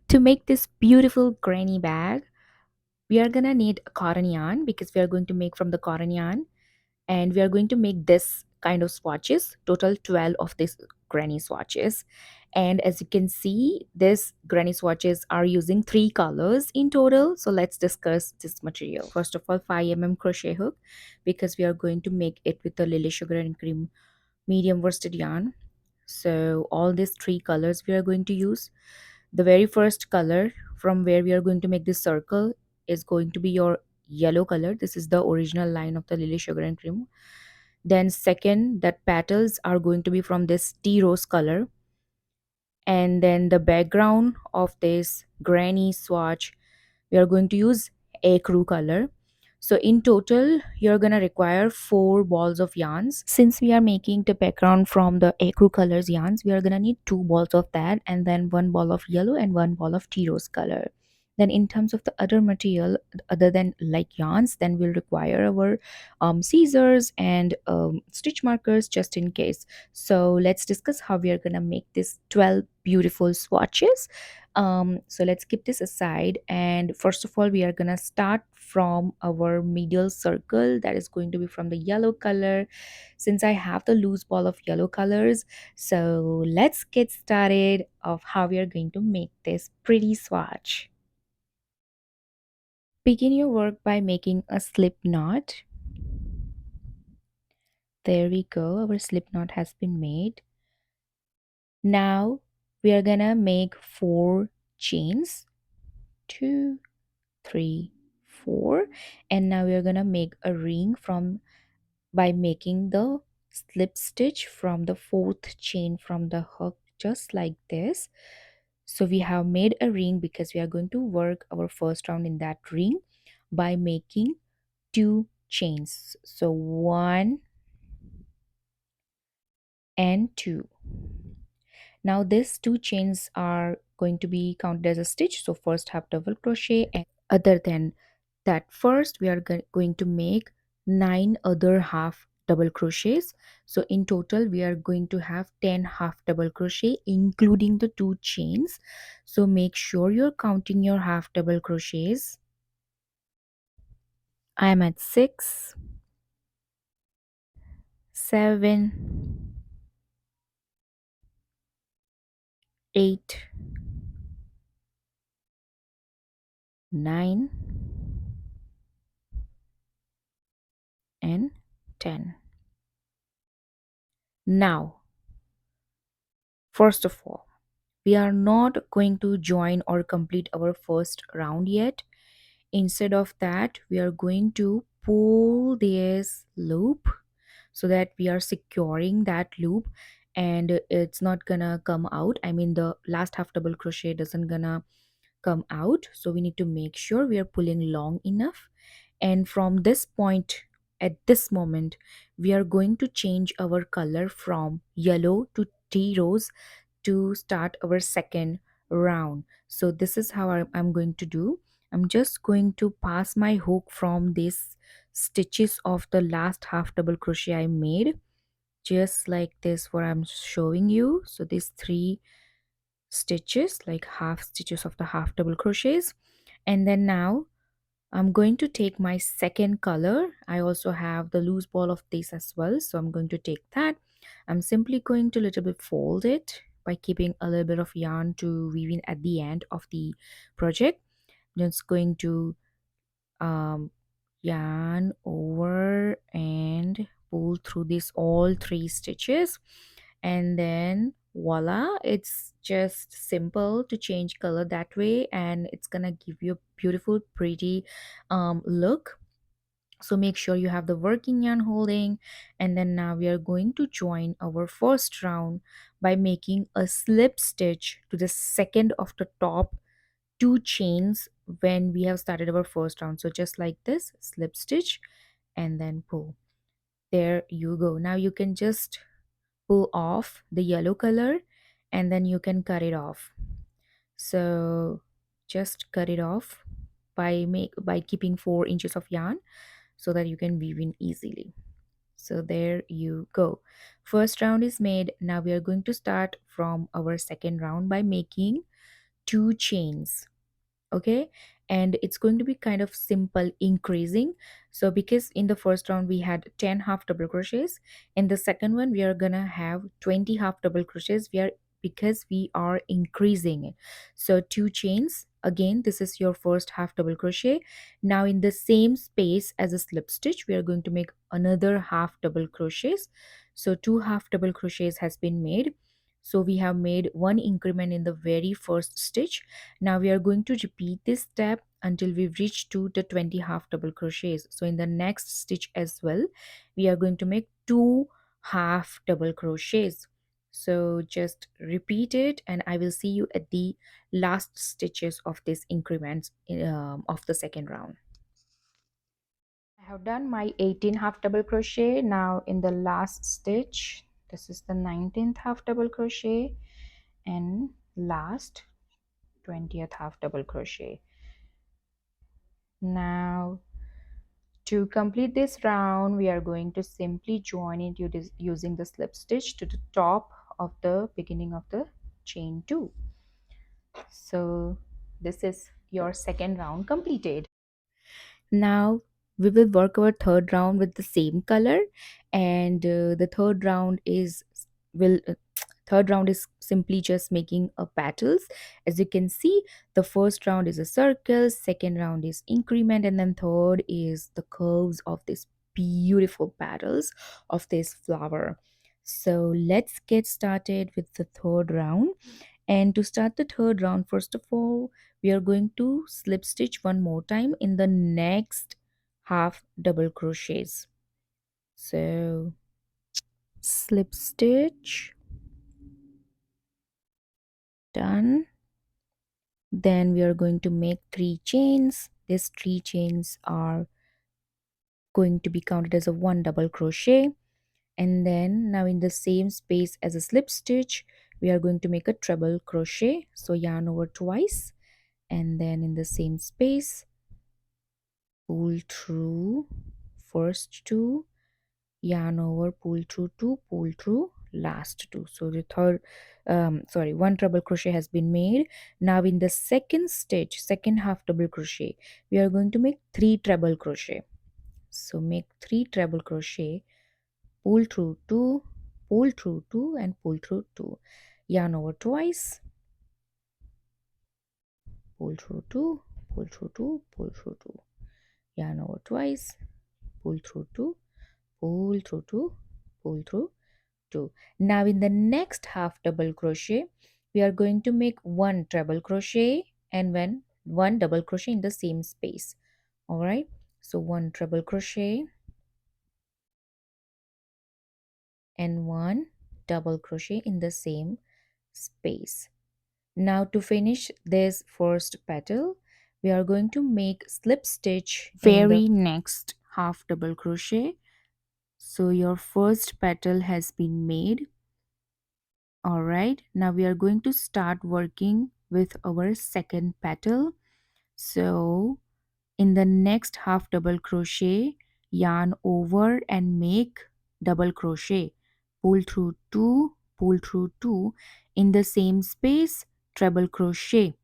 To make this beautiful granny bag, we are gonna need a cotton yarn because we are going to make from the cotton yarn, and we are going to make this kind of swatches, total 12 of these granny swatches. And as you can see, this granny swatches are using three colors in total. So let's discuss this material. First of all, 5 mm crochet hook, because we are going to make it with the lily sugar and cream medium worsted yarn. So all these three colors we are going to use. The very first color from where we are going to make this circle is going to be your yellow color. This is the original line of the lily sugar and cream. Then second, that petals are going to be from this tea rose color. And then the background of this granny swatch, we are going to use ecru color. So in total, you're gonna require 4 balls of yarns. Since we are making the background from the ecru colors yarns, we are gonna need 2 balls of that, and then 1 ball of yellow and 1 ball of tea rose color. Then in terms of the other material other than like yarns, then we'll require our scissors and stitch markers just in case. So let's discuss how we are gonna make this 12 beautiful swatches. So let's keep this aside, and first of all we are gonna start from our middle circle, that is going to be from the yellow color. Since I have the loose ball of yellow colors, so let's get started of how we are going to make this pretty swatch. Begin your work by making a slip knot. There we go, our slip knot has been made. Now we are gonna make 4 chains, 2, 3, 4, and now we are gonna make a ring from by making the slip stitch from the 4th chain from the hook, just like this. So we have made a ring because we are going to work our first round in that ring by making 2 chains. So 1 and 2. Now these 2 chains are going to be counted as a stitch, so first have double crochet. And other than that, first we are going to make 9 other half double crochets. So in total we are going to have 10 half double crochet including the 2 chains. So make sure you're counting your half double crochets. I am at 6, 7, 8, 9, and 10. Now, first of all, we are not going to join or complete our first round yet. Instead of that, we are going to pull this loop so that we are securing that loop and it's not gonna come out. I mean, the last half double crochet doesn't gonna come out, so we need to make sure we are pulling long enough. And from this point, at this moment, we are going to change our color from yellow to tea rose to start our second round. So this is how I'm going to do. I'm just going to pass my hook from these stitches of the last half double crochet I made, just like this what I'm showing you. So these 3 stitches, like half stitches of the half double crochets. And then now I'm going to take my second color. I also have the loose ball of this as well, so I'm going to take that. I'm simply going to little bit fold it by keeping a little bit of yarn to weave in at the end of the project. I'm just going to um, yarn over and pull through this all 3 stitches, and then voila, it's just simple to change color that way, and it's gonna give you a beautiful pretty look. So make sure you have the working yarn holding, and then now we are going to join our first round by making a slip stitch to the second of the top 2 chains when we have started our first round. So just like this, slip stitch and then pull. There you go. Now you can just pull off the yellow color and then you can cut it off. So just cut it off by keeping 4 inches of yarn so that you can weave in easily. So there you go. First round is made. Now we are going to start from our second round by making 2 chains. Okay, and it's going to be kind of simple increasing. So because in the first round we had 10 half double crochets, in the second one we are gonna have 20 half double crochets. We are because we are increasing it. So 2 chains again, this is your first half double crochet. Now in the same space as a slip stitch, we are going to make another half double crochets. So 2 half double crochets has been made. So we have made one increment in the very first stitch. Now we are going to repeat this step until we reach to the 20 half double crochets. So in the next stitch as well, we are going to make 2 half double crochets. So just repeat it and I will see you at the last stitches of this increment of the second round. I have done my 18 half double crochet. Now in the last stitch, this is the 19th half double crochet and last 20th half double crochet. Now to complete this round, we are going to simply join it using the slip stitch to the top of the beginning of the chain 2. So this is your second round completed. Now we will work our third round with the same color, and the third round is simply just making a petals. As you can see, the first round is a circle, second round is increment, and then third is the curves of this beautiful petals of this flower. So let's get started with the third round. And to start the third round, first of all, we are going to slip stitch one more time in the next half double crochets. So slip stitch, done. Then we are going to make 3 chains. These 3 chains are going to be counted as a 1 double crochet. And then now in the same space as a slip stitch, we are going to make a treble crochet. So yarn over twice, and then in the same space pull through first 2, yarn over, pull through 2, pull through last 2. So the third one treble crochet has been made. Now in the second stitch, second half double crochet, we are going to make 3 treble crochet. So make 3 treble crochet, pull through 2, pull through 2, and pull through 2, yarn over twice, pull through 2, pull through 2, pull through 2, yarn over twice, pull through 2, pull through 2, pull through 2. Now in the next half double crochet, we are going to make 1 treble crochet and then 1 double crochet in the same space. All right, so 1 treble crochet and 1 double crochet in the same space. Now to finish this first petal, we are going to make slip stitch very next half double crochet. So your first petal has been made. All right, now we are going to start working with our second petal. So in the next half double crochet, yarn over and make double crochet, pull through 2, pull through 2, in the same space treble crochet.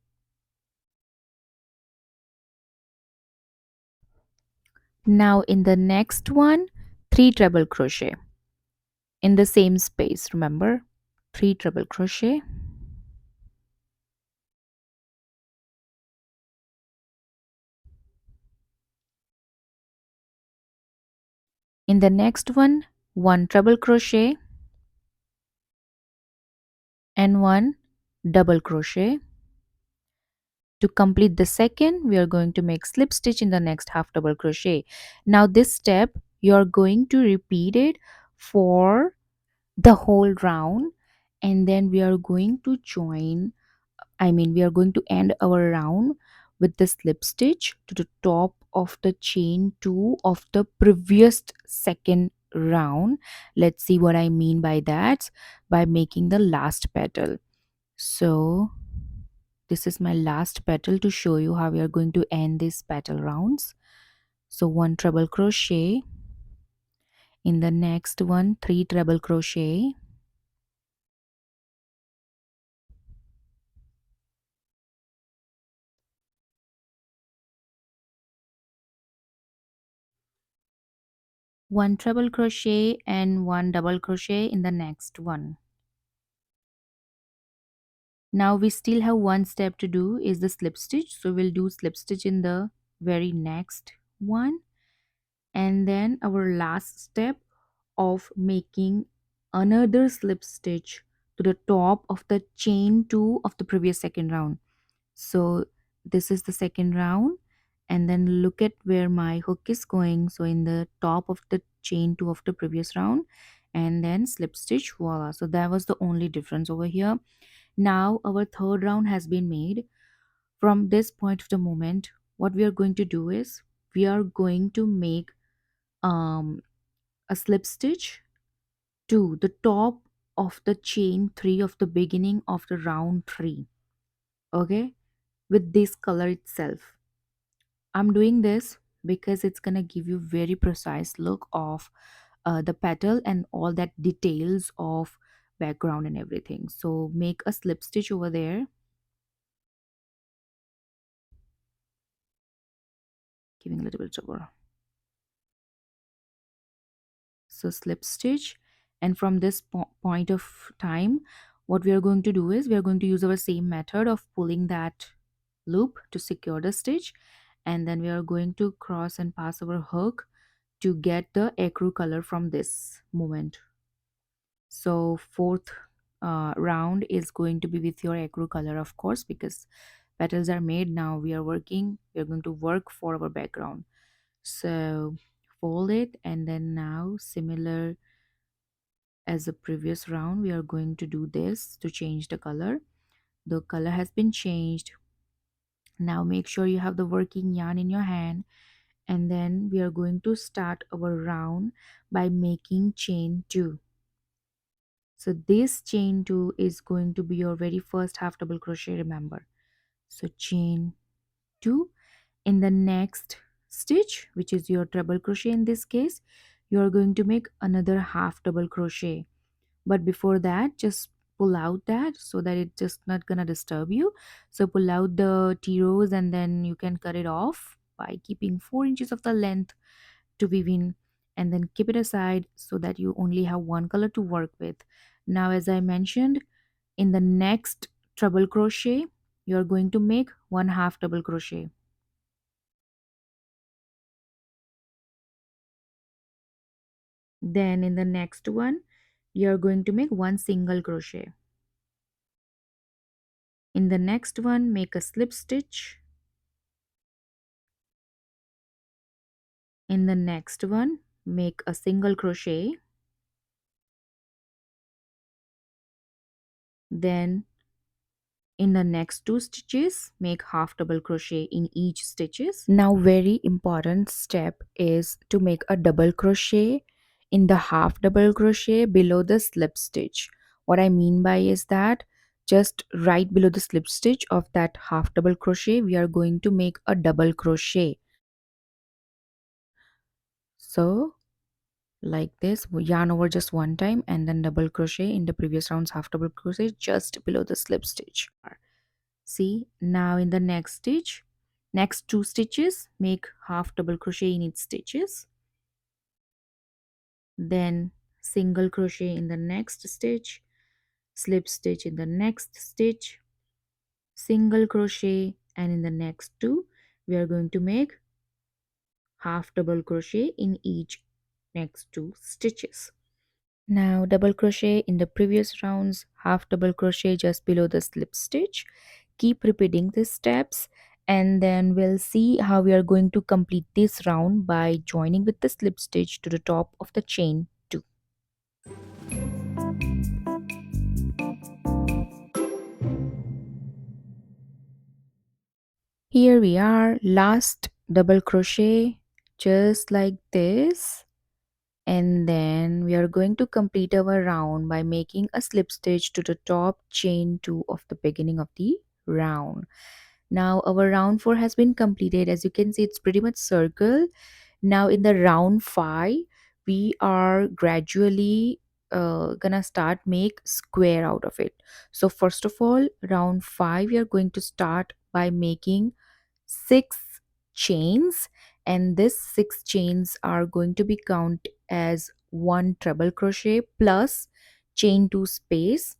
Now in the next one, 3 treble crochet in the same space. Remember, 3 treble crochet. In the next one, 1 treble crochet and 1 double crochet. To complete the second, we are going to make slip stitch in the next half double crochet. Now this step, you are going to repeat it for the whole round, and then we are going to we are going to end our round with the slip stitch to the top of the chain 2 of the previous second round. Let's see what I mean by that. By making the last petal. So this is my last petal to show you how we are going to end these petal rounds. So 1 treble crochet, in the next one 3 treble crochet, one treble crochet and one double crochet in the next one. Now we still have one step to do is the slip stitch, so we'll do slip stitch in the very next one, and then our last step of making another slip stitch to the top of the chain 2 of the previous second round. So this is the second round, and then look at where my hook is going, so in the top of the chain 2 of the previous round, and then slip stitch, voila. So that was the only difference over here. Now our third round has been made. From this point of the moment, what we are going to do is we are going to make um, a slip stitch to the top of the chain 3 of the beginning of the round 3, okay, with this color itself. I'm doing this because it's gonna give you very precise look of the petal and all that details of background and everything. So make a slip stitch over there, giving a little bit of trouble. So slip stitch, and from this point of time, what we are going to do is we are going to use our same method of pulling that loop to secure the stitch, and then we are going to cross and pass our hook to get the ecru color from this moment. So fourth round is going to be with your ecru color, of course, because petals are made. Now we are going to work for our background. So fold it, and then now similar as the previous round, we are going to do this to change the color. The color has been changed. Now make sure you have the working yarn in your hand, and then we are going to start our round by making chain 2. So this chain 2 is going to be your very first half double crochet, remember. So chain 2, in the next stitch, which is your treble crochet in this case, you are going to make another half double crochet. But before that, just pull out that so that it's just not gonna disturb you. So pull out the T rows, and then you can cut it off by keeping 4 inches of the length to weave in, and then keep it aside so that you only have one color to work with. Now, as I mentioned, in the next treble crochet, you're going to make one half double crochet. Then in the next one, you're going to make one single crochet. In the next one, make a slip stitch. In the next one, make a single crochet. Then in the next 2 stitches, make half double crochet in each stitches. Now very important step is to make a double crochet in the half double crochet below the slip stitch. What I mean by is that just right below the slip stitch of that half double crochet, we are going to make a double crochet. So like this, yarn over just one time, and then double crochet in the previous round's half double crochet just below the slip stitch. See, now in the next stitch, next 2 stitches, make half double crochet in each stitches, then single crochet in the next stitch, slip stitch in the next stitch, single crochet, and in the next 2 we are going to make half double crochet in each next 2 stitches. Now double crochet in the previous rounds, half double crochet just below the slip stitch. Keep repeating these steps, and then we'll see how we are going to complete this round by joining with the slip stitch to the top of the chain 2. Here we are, last double crochet just like this, and then we are going to complete our round by making a slip stitch to the top chain 2 of the beginning of the round. Now our round 4 has been completed. As you can see, it's pretty much circle. Now in the round 5, we are gradually gonna start make square out of it. So first of all, round 5, we are going to start by making 6 chains, and this 6 chains are going to be count as one treble crochet plus chain 2 space,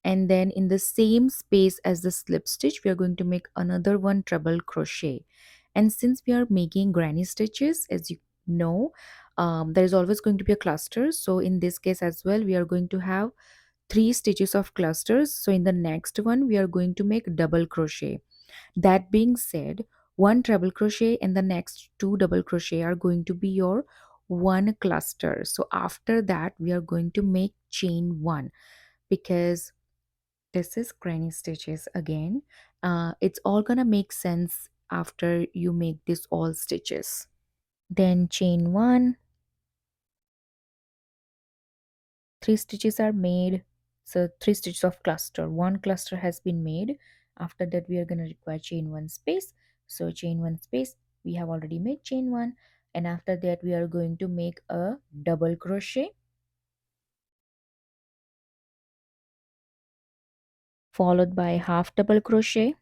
and then in the same space as the slip stitch we are going to make another one treble crochet. And since we are making granny stitches, as you know, there is always going to be a cluster, so in this case as well we are going to have 3 stitches of clusters. So in the next one we are going to make double crochet. That being said, one treble crochet and the next 2 double crochet are going to be your one cluster. So after that we are going to make chain 1, because this is granny stitches again. It's all gonna make sense after you make this all stitches. Then chain 1, 3 stitches are made. So 3 stitches of cluster, one cluster has been made. After that we are going to require chain 1 space. So chain 1 space, we have already made chain 1, and after that we are going to make a double crochet followed by half double crochet.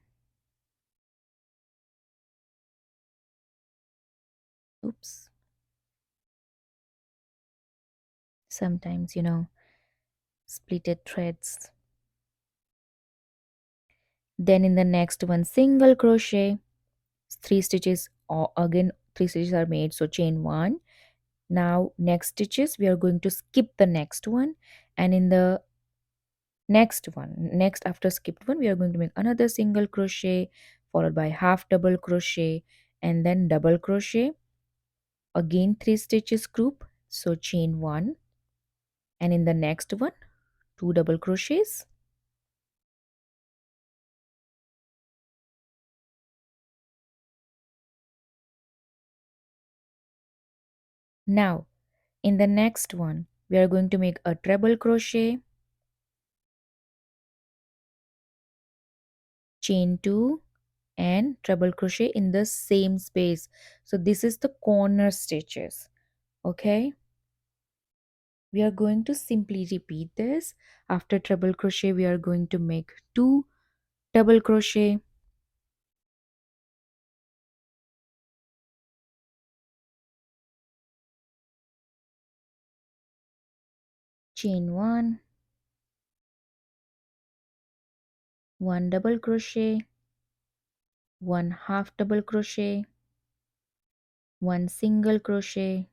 Oops, sometimes splitted threads. Then in the next one single crochet, 3 stitches, or again 3 stitches are made, so chain 1. Now next stitches we are going to skip the next one, and in the next after skipped one we are going to make another single crochet followed by half double crochet and then double crochet, again 3 stitches group, so chain 1, and in the next one 2 double crochets. Now in the next one we are going to make a treble crochet, chain 2, and treble crochet in the same space. So this is the corner stitches. Okay, we are going to simply repeat this. After treble crochet we are going to make 2 double crochet, chain 1, 1 double crochet, 1 half double crochet, 1 single crochet,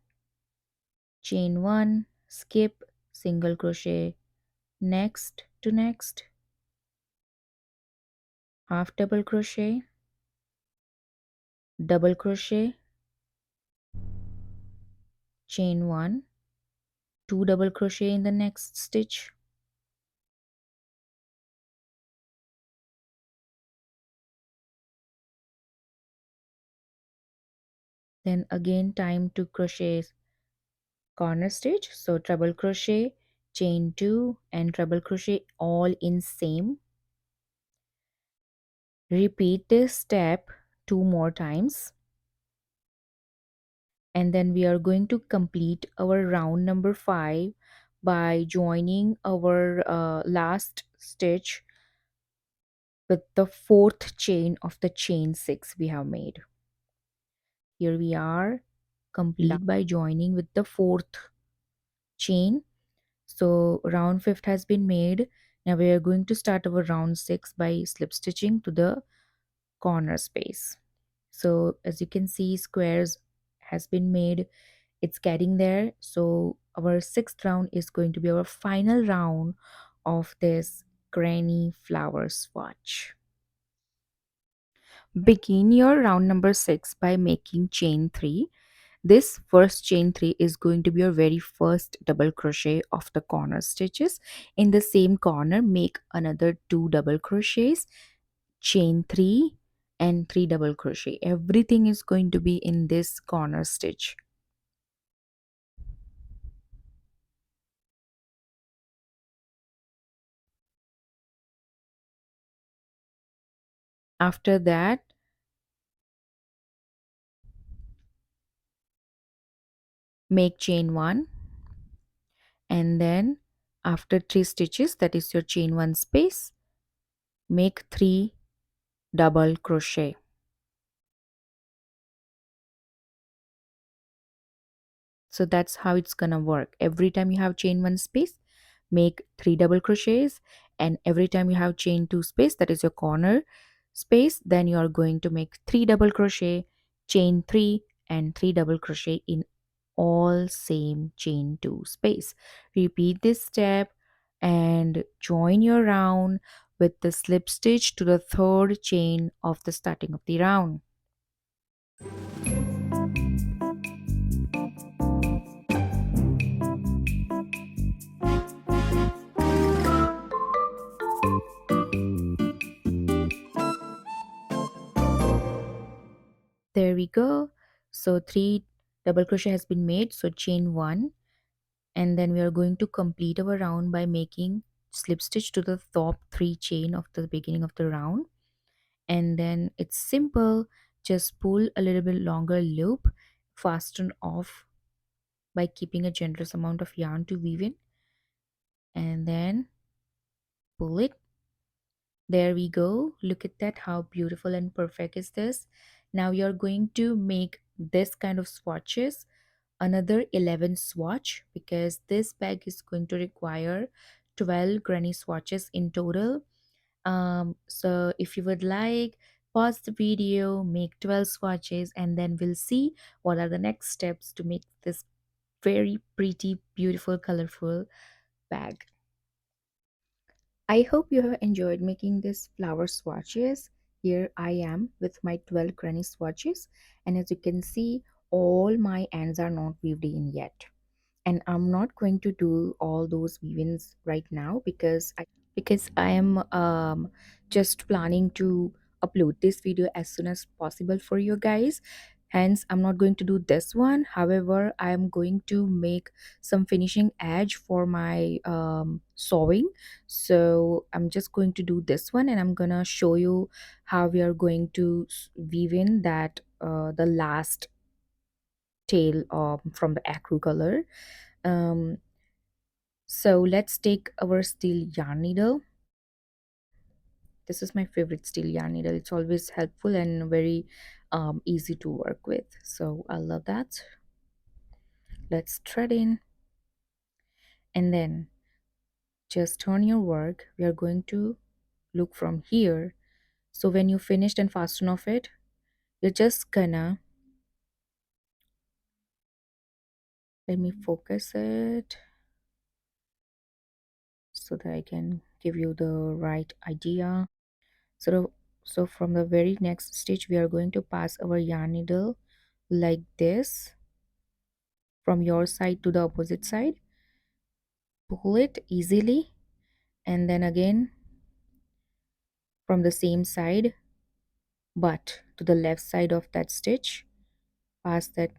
chain 1, skip, single crochet, next to next, half double crochet, double crochet, chain 1, 2 double crochet in the next stitch, then again time to crochet corner stitch, so treble crochet, chain 2, and treble crochet all in same. Repeat this step 2 more times, and then we are going to complete our round number 5 by joining our last stitch with the 4th chain of the chain 6 we have made. Here we are complete by joining with the 4th chain. So round 5th has been made. Now we are going to start our round 6 by slip stitching to the corner space. So as you can see, squares has been made, it's getting there. So our 6th round is going to be our final round of this granny flower swatch. Begin your round number 6 by making chain 3. This first chain 3 is going to be your very first double crochet of the corner stitches. In the same corner make another 2 double crochets, chain 3, and 3 double crochet. Everything is going to be in this corner stitch. After that make chain 1, and then after 3 stitches, that is your chain 1 space, make 3 double crochet. So that's how it's gonna work. Every time you have chain one space, make 3 double crochets, and every time you have chain 2 space, that is your corner space, then you are going to make 3 double crochet, chain 3, and 3 double crochet in all same chain 2 space. Repeat this step and join your round with the slip stitch to the third chain of the starting of the round. There we go. So 3 double crochet has been made, so chain 1, and then we are going to complete our round by making slip stitch to the top 3 chain of the beginning of the round. And then it's simple, just pull a little bit longer loop, fasten off by keeping a generous amount of yarn to weave in, and then pull it. There we go. Look at that, how beautiful and perfect is this. Now you're going to make this kind of swatches, another 11 swatch, because this bag is going to require 12 granny swatches in total. So if you would like, pause the video, make 12 swatches, and then we'll see what are the next steps to make this very pretty, beautiful, colorful bag. I hope you have enjoyed making these flower swatches. Here I am with my 12 granny swatches, and as you can see, all my ends are not weaved in yet. And I'm not going to do all those weave-ins right now because I am just planning to upload this video as soon as possible for you guys. Hence, I'm not going to do this one. However, I am going to make some finishing edge for my sewing. So I'm just going to do this one, and I'm gonna show you how we are going to weave in that the last tail from the acru color. Um, so let's take our steel yarn needle. This is my favorite steel yarn needle. It's always helpful and very easy to work with. So I love that. Let's thread in and then just turn your work. We are going to look from here. So when you finished and fasten off it, you're just gonna, let me focus it so that I can give you the right idea. So from the very next stitch, we are going to pass our yarn needle like this from your side to the opposite side. Pull it easily, and then again from the same side but to the left side of that stitch, pass that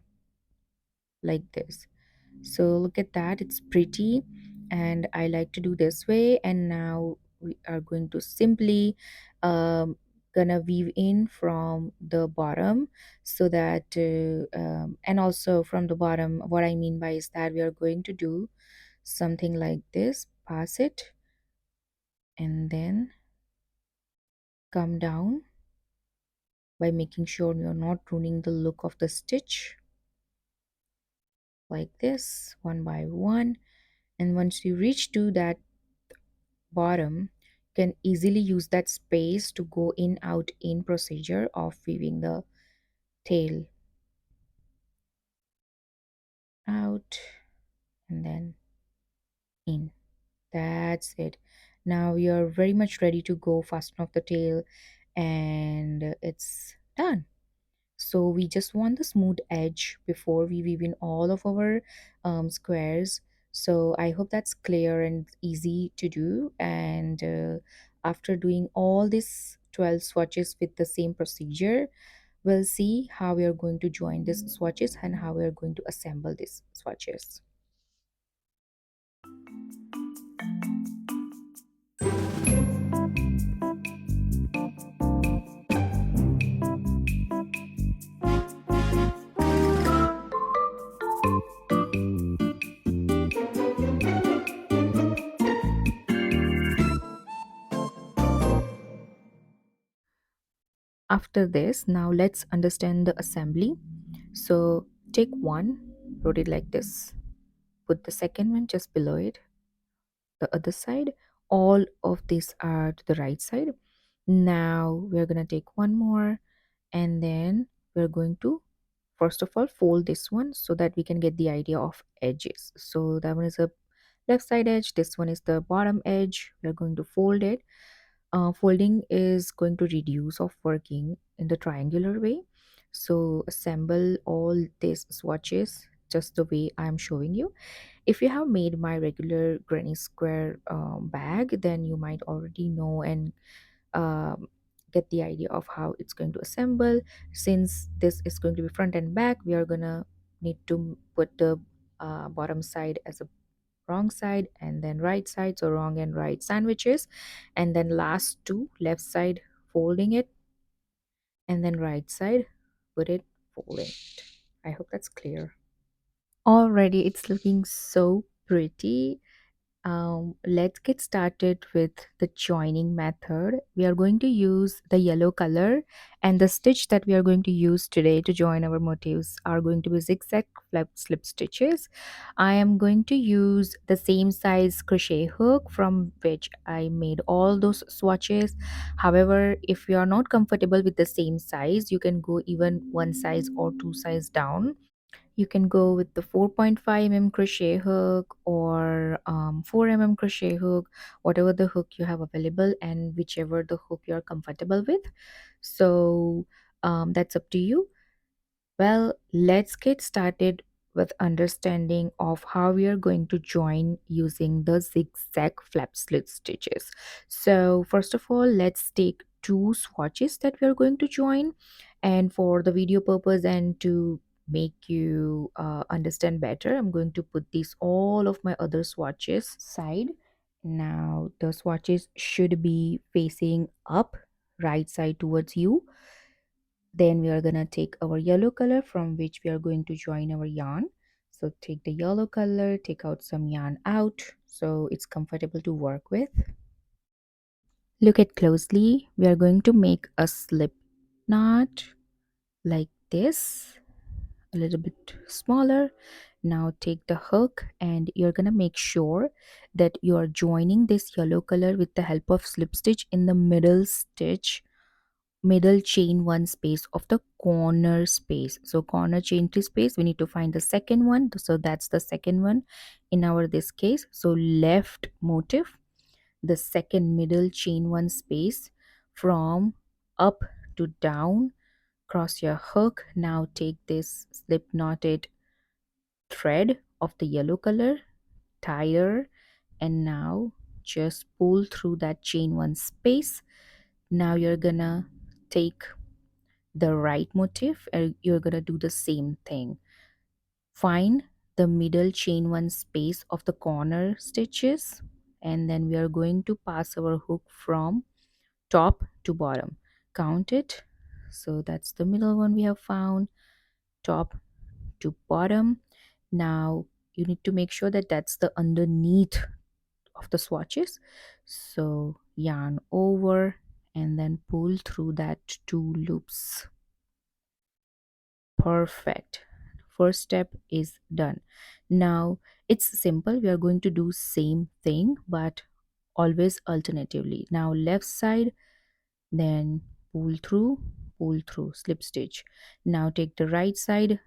like this. So look at that, it's pretty, and I like to do this way. And now we are going to simply gonna weave in from the bottom, so that and also from the bottom, what I mean by is that we are going to do something like this, pass it and then come down by making sure you're not ruining the look of the stitch, like this, one by one. And once you reach to that bottom, you can easily use that space to go in out in procedure of weaving the tail out and then in. That's it. Now you're very much ready to go fasten off the tail, and it's done. So we just want the smooth edge before we weave in all of our squares. So I hope that's clear and easy to do. And after doing all these 12 swatches with the same procedure, we'll see how we are going to join these swatches and how we are going to assemble these swatches. After this, now let's understand the assembly. So take one, rotate like this. Put the second one just below it, the other side. All of these are to the right side. Now we're gonna take one more, and then we're going to first of all fold this one so that we can get the idea of edges. So that one is a left side edge, this one is the bottom edge. We're going to fold it. Folding is going to reduce of working in the triangular way. So assemble all these swatches just the way I'm showing you. If you have made my regular granny square bag, then you might already know and um, get the idea of how it's going to assemble. Since this is going to be front and back, we are gonna need to put the bottom side as a wrong side, and then right side, so wrong and right sandwiches, and then last two left side folding it, and then right side put it folding it. I hope that's clear. Already it's looking so pretty. Let's get started with the joining method. We are going to use the yellow color, and the stitch that we are going to use today to join our motifs are going to be zigzag flap slip stitches. I am going to use the same size crochet hook from which I made all those swatches. However, if you are not comfortable with the same size, you can go even one size or two size down. You can go with the 4.5 mm crochet hook or 4 mm crochet hook, whatever the hook you have available and whichever the hook you're comfortable with. So that's up to you. Well, let's get started with understanding of how we are going to join using the zigzag flap slit stitches. So first of all, let's take two swatches that we are going to join, and for the video purpose and to make you understand better, I'm going to put these all of my other swatches side. Now the swatches should be facing up, right side towards you. Then we are gonna take our yellow color from which we are going to join our yarn. So take the yellow color, take out some yarn out so it's comfortable to work with. Look at closely. We are going to make a slip knot like this, a little bit smaller. Now take the hook and you're gonna make sure that you are joining this yellow color with the help of slip stitch in the middle chain one space of the corner space. So corner chain three space, we need to find the second one. So that's the second one in our this case. So left motif, the second middle chain one space from up to down, cross your hook. Now take this slip knotted thread of the yellow color, tie her, and now just pull through that chain one space. Now you're gonna take the right motif and you're gonna do the same thing. Find the middle chain one space of the corner stitches, and then we are going to pass our hook from top to bottom. Count it. So that's the middle one we have found, top to bottom. Now you need to make sure that that's the underneath of the swatches. So yarn over and then pull through that two loops. Perfect. First step is done. Now it's simple. We are going to do same thing but always alternatively. Now left side, then pull through, slip stitch. Now take the right side,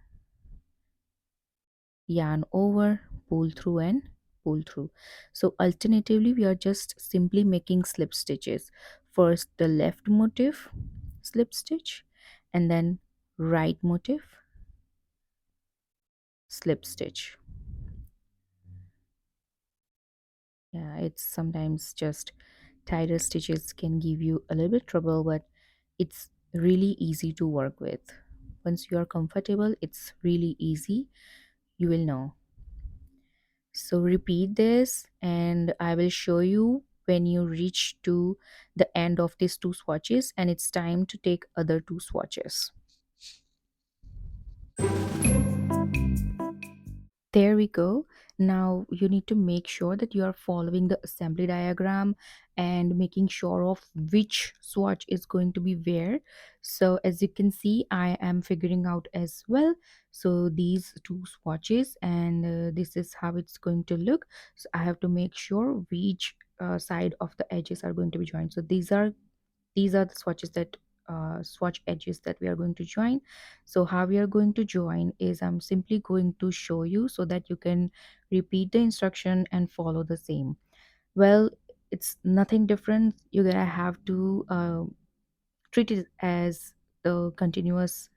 yarn over, pull through and pull through. So alternatively we are just simply making slip stitches. First the left motif, slip stitch, and then right motif, slip stitch. Yeah, it's sometimes just tighter stitches can give you a little bit trouble, but it's really easy to work with. Once you are comfortable, it's really easy. You will know. So repeat this and I will show you when you reach to the end of these two swatches and it's time to take other two swatches. There we go. Now you need to make sure that you are following the assembly diagram and making sure of which swatch is going to be where. So as you can see, I am figuring out as well. So these two swatches, and this is how it's going to look. So I have to make sure which side of the edges are going to be joined. So these are the swatches that swatch edges that we are going to join. So how we are going to join is I'm simply going to show you so that you can repeat the instruction and follow the same. Well, it's nothing different. You're gonna have to treat it as the continuous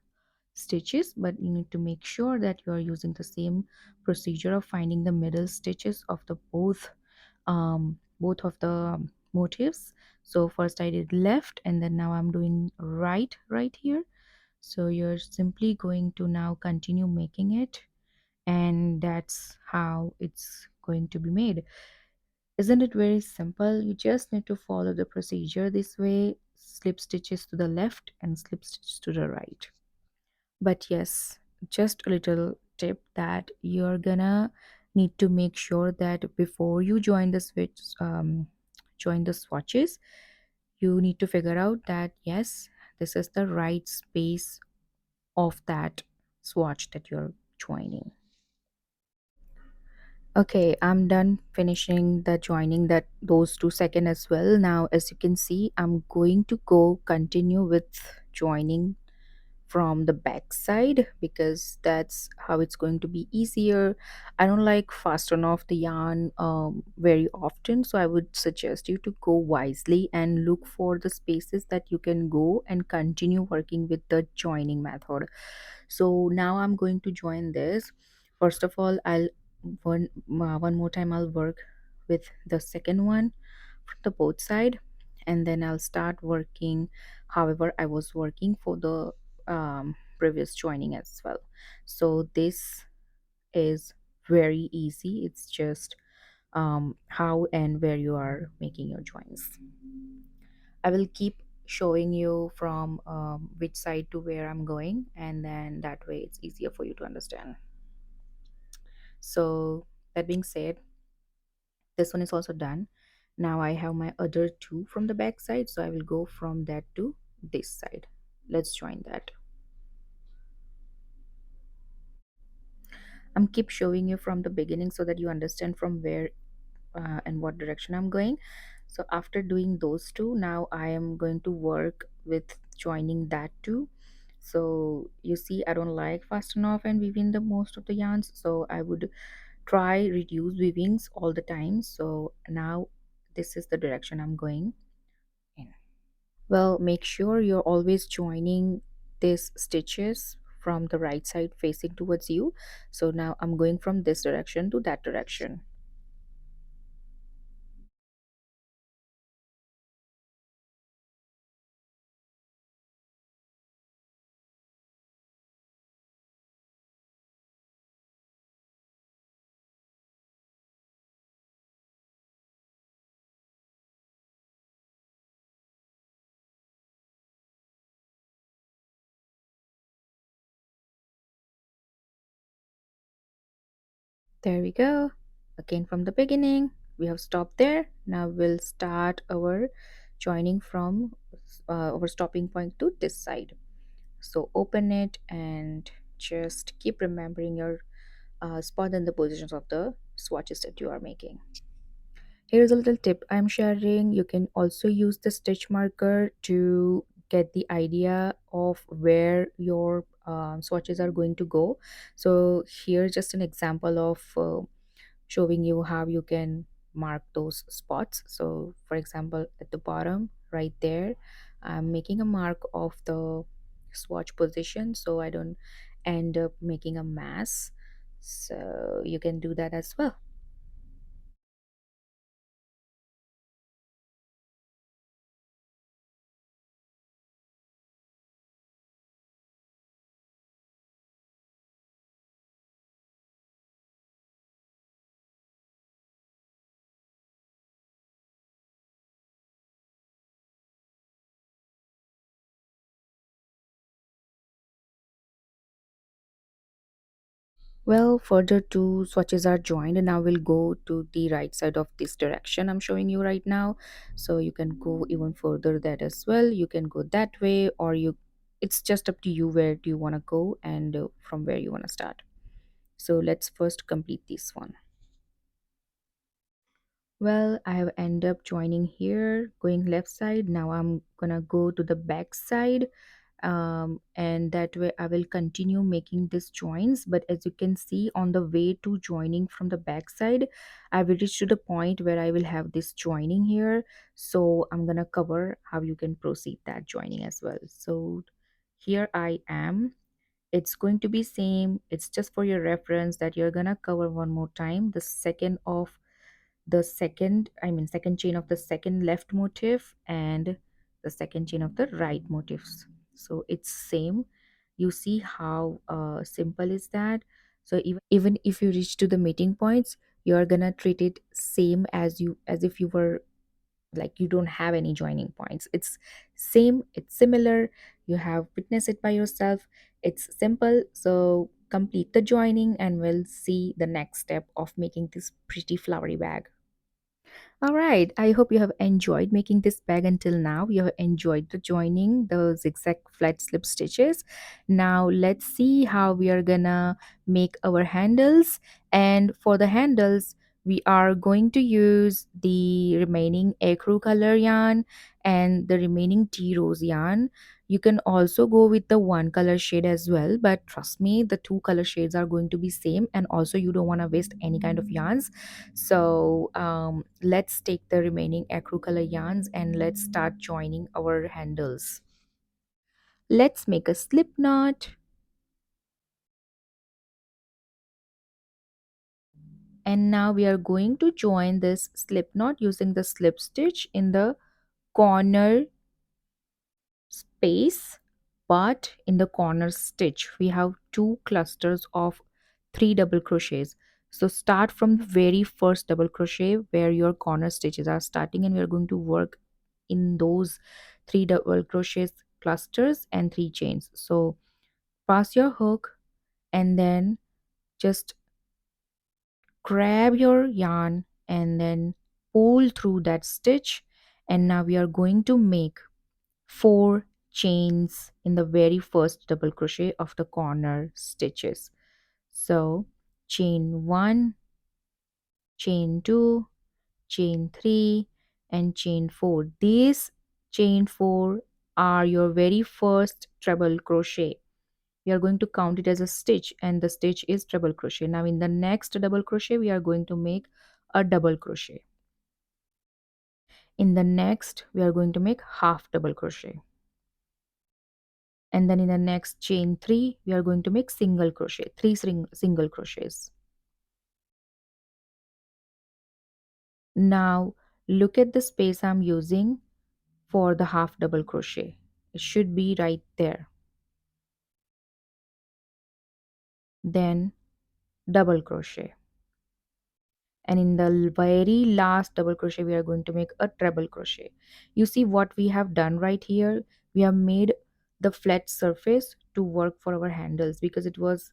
stitches, but you need to make sure that you are using the same procedure of finding the middle stitches of the both of the motifs. So first I did left, and then now I'm doing right here. So you're simply going to now continue making it, and that's how it's going to be made. Isn't it very simple? You just need to follow the procedure this way: slip stitches to the left and slip stitches to the right. But yes, just a little tip that you're gonna need to make sure that before you join the join the swatches, you need to figure out that yes, this is the right space of that swatch that you're joining. Okay, I'm done finishing the joining that those 2 seconds as well. Now, as you can see, I'm going to go continue with joining from the back side because that's how it's going to be easier. I don't like fasten off the yarn very often, so I would suggest you to go wisely and look for the spaces that you can go and continue working with the joining method. So now I'm going to join this. First of all, I'll one more time I'll work with the second one from the both side, and then I'll start working however I was working for the previous joining as well. So this is very easy. It's just how and where you are making your joins. I will keep showing you from which side to where I'm going, and then that way it's easier for you to understand. So that being said, this one is also done. Now I have my other two from the back side, so I will go from that to this side. Let's join that. I'm keep showing you from the beginning so that you understand from where and what direction I'm going. So after doing those two, now I am going to work with joining that too. So you see, I don't like fasten off and weaving the most of the yarns, so I would try reduce weavings all the time. So now this is the direction I'm going in. Well, make sure you're always joining these stitches from the right side facing towards you. So now I'm going from this direction to that direction. There we go. Again from the beginning. We have stopped there. Now we'll start our joining from our stopping point to this side. So open it and just keep remembering your spot and the positions of the swatches that you are making. Here's a little tip I'm sharing. You can also use the stitch marker to get the idea of where your swatches are going to go. So here's just an example of showing you how you can mark those spots. So for example, at the bottom right there, I'm making a mark of the swatch position so I don't end up making a mess. So you can do that as well. Well, further two swatches are joined, and now we'll go to the right side of this direction I'm showing you right now. So you can go even further that as well. You can go that way, or it's just up to you where do you want to go and from where you want to start. So let's first complete this one. Well, I have ended up joining here, going left side. Now I'm gonna go to the back side, and that way I will continue making these joins. But as you can see, on the way to joining from the back side, I will reach to the point where I will have this joining here. So I'm gonna cover how you can proceed that joining as well. So here I am. It's going to be same. It's just for your reference that you're gonna cover one more time the second of the second I mean second chain of the second left motif and the second chain of the right motifs. So it's same. You see how simple is that. So even if you reach to the meeting points, you're gonna treat it same as if you were like you don't have any joining points. It's same, it's similar. You have witnessed it by yourself. It's simple. So complete the joining and we'll see the next step of making this pretty flowery bag. All right. I hope you have enjoyed making this bag until now. You have enjoyed the joining, the zigzag flat slip stitches. Now let's see how we are gonna make our handles. And for the handles, we are going to use the remaining ecru color yarn and the remaining tea rose yarn. You can also go with the one color shade as well, but trust me, the two color shades are going to be same, and also you don't want to waste any kind of yarns. So let's take the remaining acrylic color yarns and let's start joining our handles. Let's make a slip knot, and now we are going to join this slip knot using the slip stitch in the corner space, but in the corner stitch we have two clusters of three double crochets. So start from the very first double crochet where your corner stitches are starting, and we are going to work in those three double crochets clusters and three chains. So pass your hook and then just grab your yarn and then pull through that stitch, and now we are going to make four chains in the very first double crochet of the corner stitches. So chain 1, chain 2, chain 3, and chain 4. These chain 4 are your very first treble crochet. We are going to count it as a stitch, and the stitch is treble crochet. Now in the next double crochet we are going to make a double crochet. In the next we are going to make half double crochet, and then in the next chain 3 we are going to make single crochet, three single crochets. Now look at the space I'm using for the half double crochet. It should be right there. Then double crochet, and in the very last double crochet we are going to make a treble crochet. You see what we have done right here? We have made the flat surface to work for our handles because it was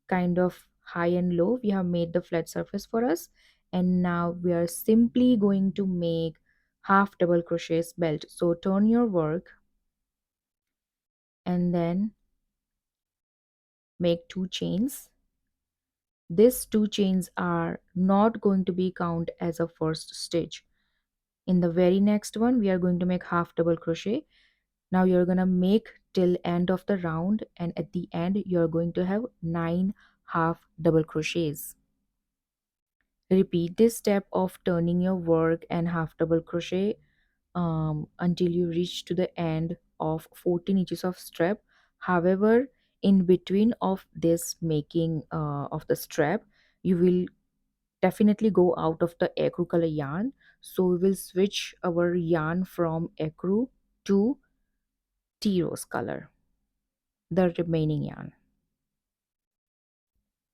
kind of high and low. We have made the flat surface for us, and now we are simply going to make half double crochets belt. So turn your work and then make two chains. These two chains are not going to be count as a first stitch. In the very next one we are going to make half double crochet. Now you're going to make till end of the round, and at the end you're going to have 9 half double crochets. Repeat this step of turning your work and half double crochet until you reach to the end of 14 inches of strap. However, in between of this making of the strap, you will definitely go out of the ecru color yarn. So we will switch our yarn from ecru to tea rose color, the remaining yarn,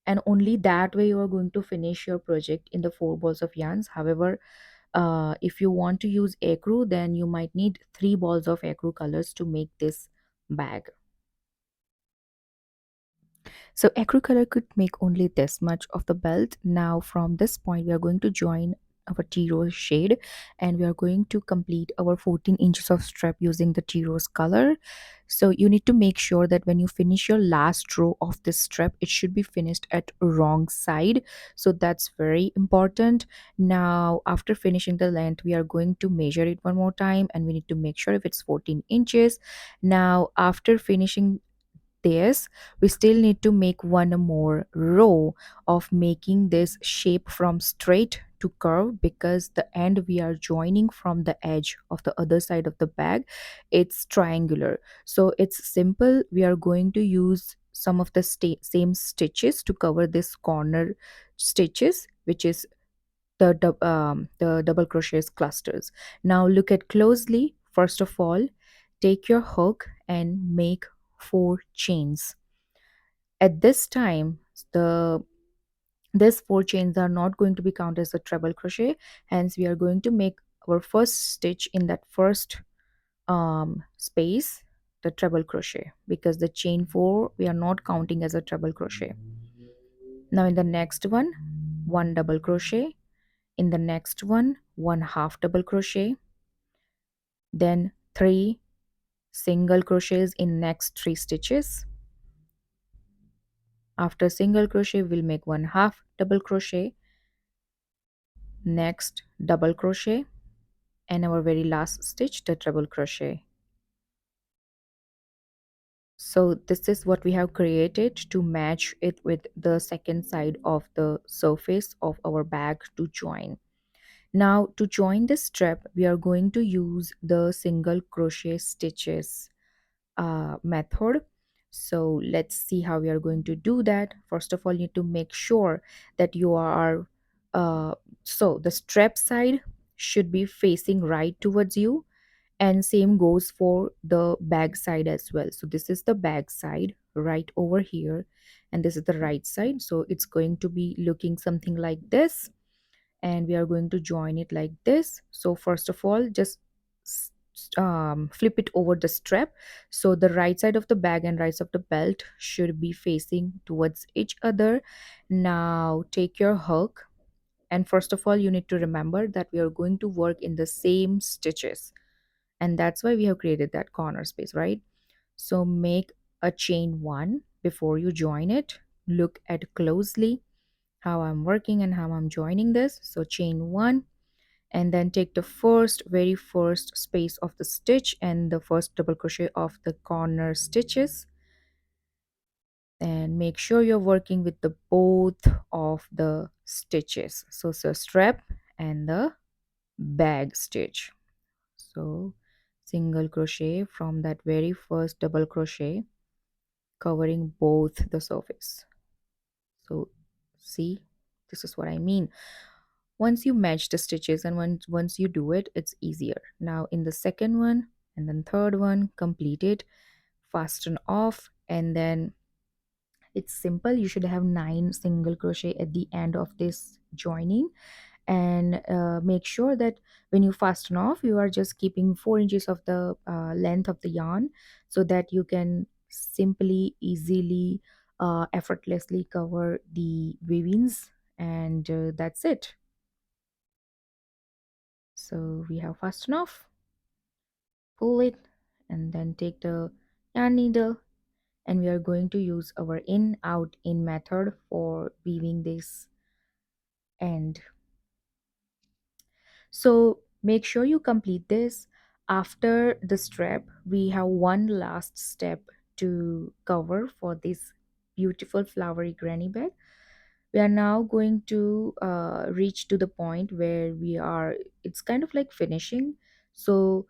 and only that way you are going to finish your project in the four balls of yarns. However, if you want to use ecru, then you might need three balls of ecru colors to make this bag. So acrylic color could make only this much of the belt. Now from this point we are going to join our tea rose shade, and we are going to complete our 14 inches of strap using the tea rose color. So you need to make sure that when you finish your last row of this strap, it should be finished at wrong side. So that's very important. Now after finishing the length, we are going to measure it one more time, and we need to make sure if it's 14 inches. Now after finishing this, we still need to make one more row of making this shape from straight to curve, because the end we are joining from the edge of the other side of the bag, it's triangular. So it's simple. We are going to use some of the same stitches to cover this corner stitches, which is the double crochets clusters. Now look at closely. First of all, take your hook and make 4 chains. At this time, the these 4 chains are not going to be counted as a treble crochet. Hence we are going to make our first stitch in that first space, the treble crochet, because the chain 4 we are not counting as a treble crochet. Now in the next one double crochet, in the next one half double crochet, then 3 single crochets in next 3 stitches. After single crochet we'll make one half double crochet, next double crochet, and our very last stitch, the treble crochet. So this is what we have created to match it with the second side of the surface of our bag to join. Now to join this strap, we are going to use the single crochet stitches method. So let's see how we are going to do that. First of all, you need to make sure that you are so the strap side should be facing right towards you, and same goes for the bag side as well. So this is the bag side right over here, and this is the right side, so it's going to be looking something like this, and we are going to join it like this. So first of all, just flip it over the strap, so the right side of the bag and right side of the belt should be facing towards each other. Now take your hook, and first of all you need to remember that we are going to work in the same stitches, and that's why we have created that corner space, right? So make a chain 1 before you join it. Look at closely how I'm working and how I'm joining this. So chain 1, and then take the very first space of the stitch and the first double crochet of the corner stitches, and make sure you're working with the both of the stitches, so strap and the bag stitch. So single crochet from that very first double crochet, covering both the surface. So see, this is what I mean. Once you match the stitches and once you do it, it's easier. Now in the second one and then third one, complete it, fasten off, and then it's simple. You should have 9 single crochet at the end of this joining, and make sure that when you fasten off, you are just keeping 4 inches of the length of the yarn, so that you can simply easily effortlessly cover the weavings, and that's it. So we have fastened off, pull it, and then take the yarn needle, and we are going to use our in out in method for weaving this end. So make sure you complete this. After the strap, we have one last step to cover for this beautiful flowery granny bag. We are now going to reach to the point where it's kind of like finishing. So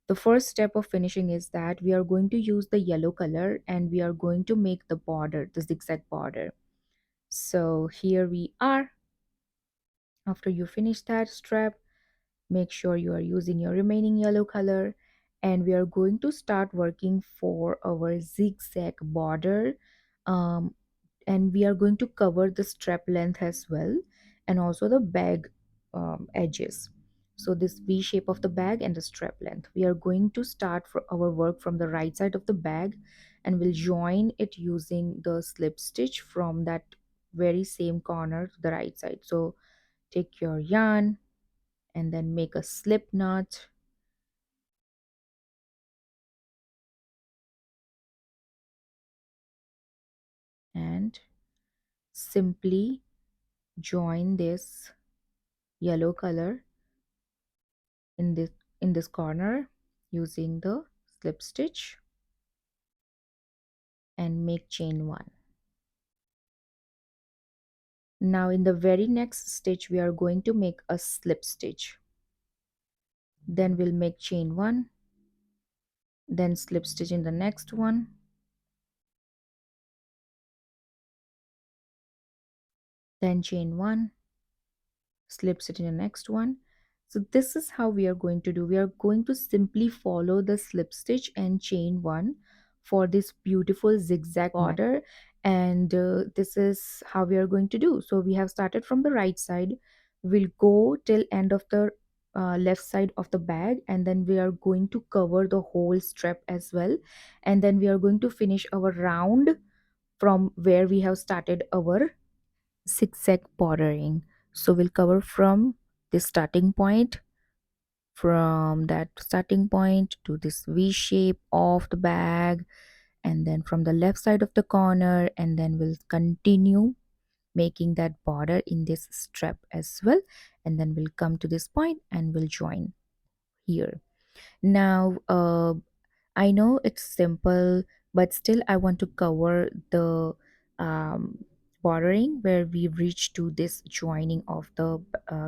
the first step of finishing is that we are going to use the yellow color, and we are going to make the border, the zigzag border. So here we are. After you finish that strap, make sure you are using your remaining yellow color, and we are going to start working for our zigzag border, um, and we are going to cover the strap length as well, and also the bag edges. So this V shape of the bag and the strap length, we are going to start for our work from the right side of the bag, and we'll join it using the slip stitch from that very same corner to the right side. So take your yarn and then make a slip knot, and simply join this yellow color in this corner using the slip stitch and make chain 1. Now in the very next stitch we are going to make a slip stitch, then we'll make chain 1, then slip stitch in the next one, then chain 1, slip stitch in the next one. So this is how we are going to do. We are going to simply follow the slip stitch and chain 1 for this beautiful zigzag border, and this is how we are going to do. So we have started from the right side, we'll go till end of the left side of the bag, and then we are going to cover the whole strap as well, and then we are going to finish our round from where we have started our zigzag bordering. So we'll cover from this starting point, from that starting point to this V shape of the bag, and then from the left side of the corner, and then we'll continue making that border in this strap as well, and then we'll come to this point and we'll join here. Now I know it's simple, but still I want to cover the um, bordering where we reach to this joining of the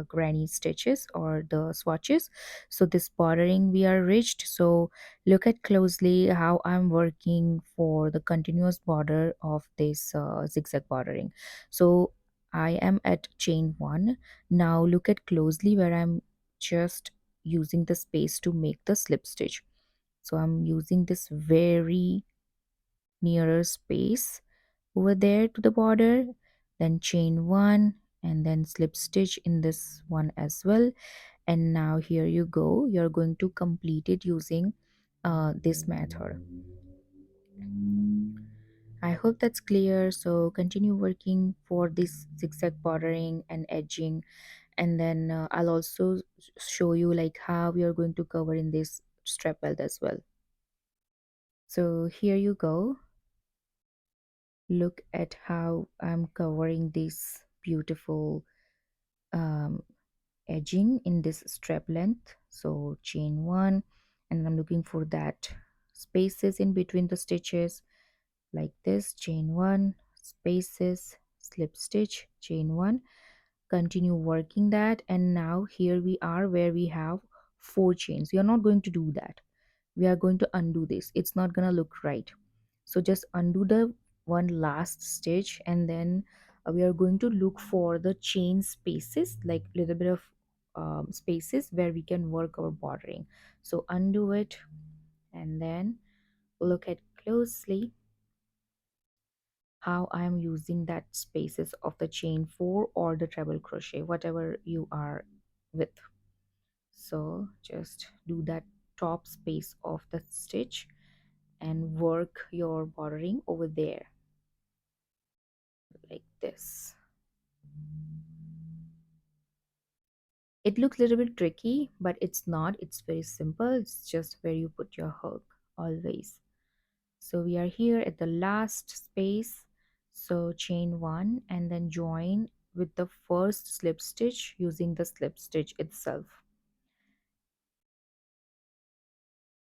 granny stitches or the swatches. So this bordering we are reached. So look at closely how I'm working for the continuous border of this zigzag bordering. So I am at chain 1. Now look at closely where I'm just using the space to make the slip stitch. So I'm using this very nearer space over there to the border, then chain 1 and then slip stitch in this one as well. And now here you go, you're going to complete it using this method. I hope that's clear. So continue working for this zigzag bordering and edging, and then I'll also show you like how we are going to cover in this strap belt as well. So here you go, look at how I'm covering this beautiful um, edging in this strap length. So chain 1, and I'm looking for that spaces in between the stitches like this, chain 1, spaces, slip stitch, chain 1, continue working that. And now here we are where we have 4 chains. We are not going to do that, we are going to undo this, it's not gonna look right. So just undo the one last stitch, and then we are going to look for the chain spaces, like little bit of spaces where we can work our bordering. So undo it, and then look at closely how I am using that spaces of the chain 4 or the treble crochet, whatever you are with. So just do that top space of the stitch and work your bordering over there like this. It looks a little bit tricky, but it's not, it's very simple. It's just where you put your hook always. So we are here at the last space, so chain 1 and then join with the first slip stitch using the slip stitch itself.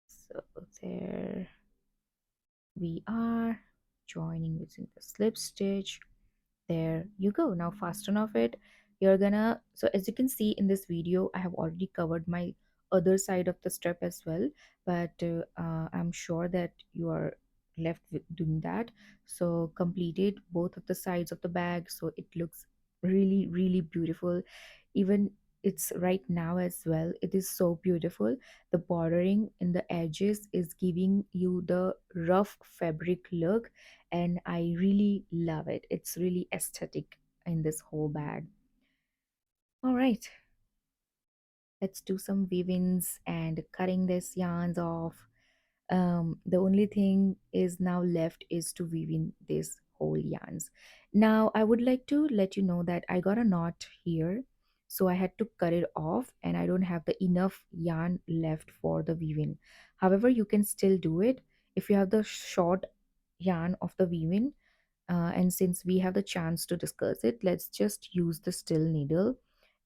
So there we are, joining using the slip stitch. There you go. Now fasten off it. You're gonna, so as you can see in this video, I have already covered my other side of the strap as well, but I'm sure that you are left with doing that. So completed both of the sides of the bag, so it looks really beautiful. Even it's right now as well, it is so beautiful. The bordering in the edges is giving you the rough fabric look, and I really love it. It's really aesthetic in this whole bag. All right, let's do some weavings and cutting these yarns off. The only thing is now left is to weave in these whole yarns. Now I would like to let you know that I got a knot here, so I had to cut it off and I don't have the enough yarn left for the weaving. However, you can still do it if you have the short yarn of the weaving. And since we have the chance to discuss it, let's just use the still needle,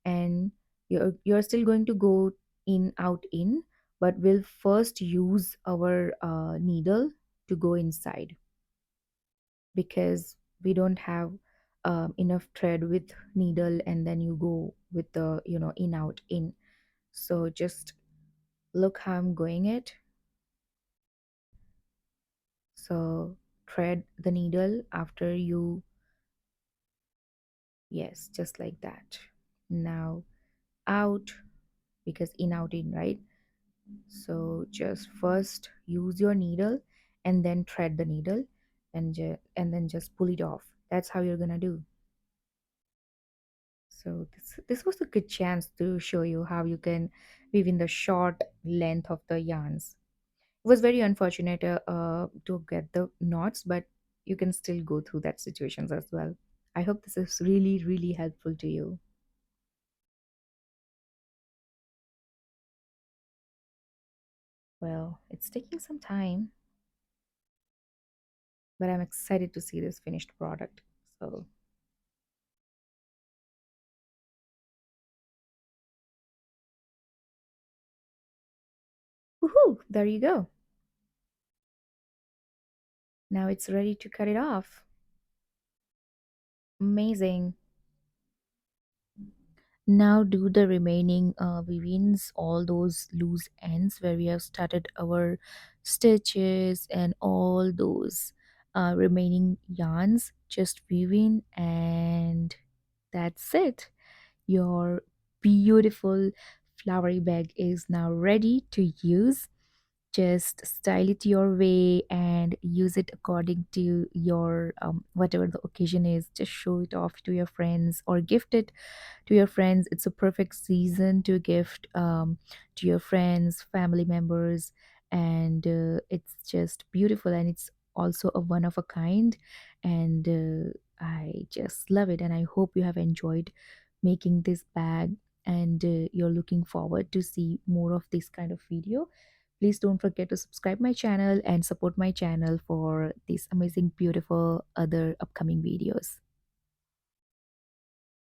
and you're still going to go in out in, but we'll first use our needle to go inside, because we don't have enough thread with needle, and then you go with the in out in. So just look how I'm going it. So thread the needle after you, yes, just like that. Now out, because in out in, right? So just first use your needle and then thread the needle, and then just pull it off. That's how you're gonna do. So this was a good chance to show you how you can weave in the short length of the yarns. It was very unfortunate to get the knots, but you can still go through that situations as well. I hope this is really, really helpful to you. Well, it's taking some time, but I'm excited to see this finished product. So, woohoo, there you go. Now it's ready to cut it off. Amazing. Now do the remaining weavings, all those loose ends where we have started our stitches and all those remaining yarns. Just weaving, and that's it. Your beautiful flowery bag is now ready to use. Just style it your way and use it according to your whatever the occasion is. Just show it off to your friends or gift it to your friends. It's a perfect season to gift to your friends, family members, and it's just beautiful, and it's also a one of a kind. And I just love it, and I hope you have enjoyed making this bag, and you're looking forward to see more of this kind of video. Please don't forget to subscribe my channel and support my channel for these amazing beautiful other upcoming videos.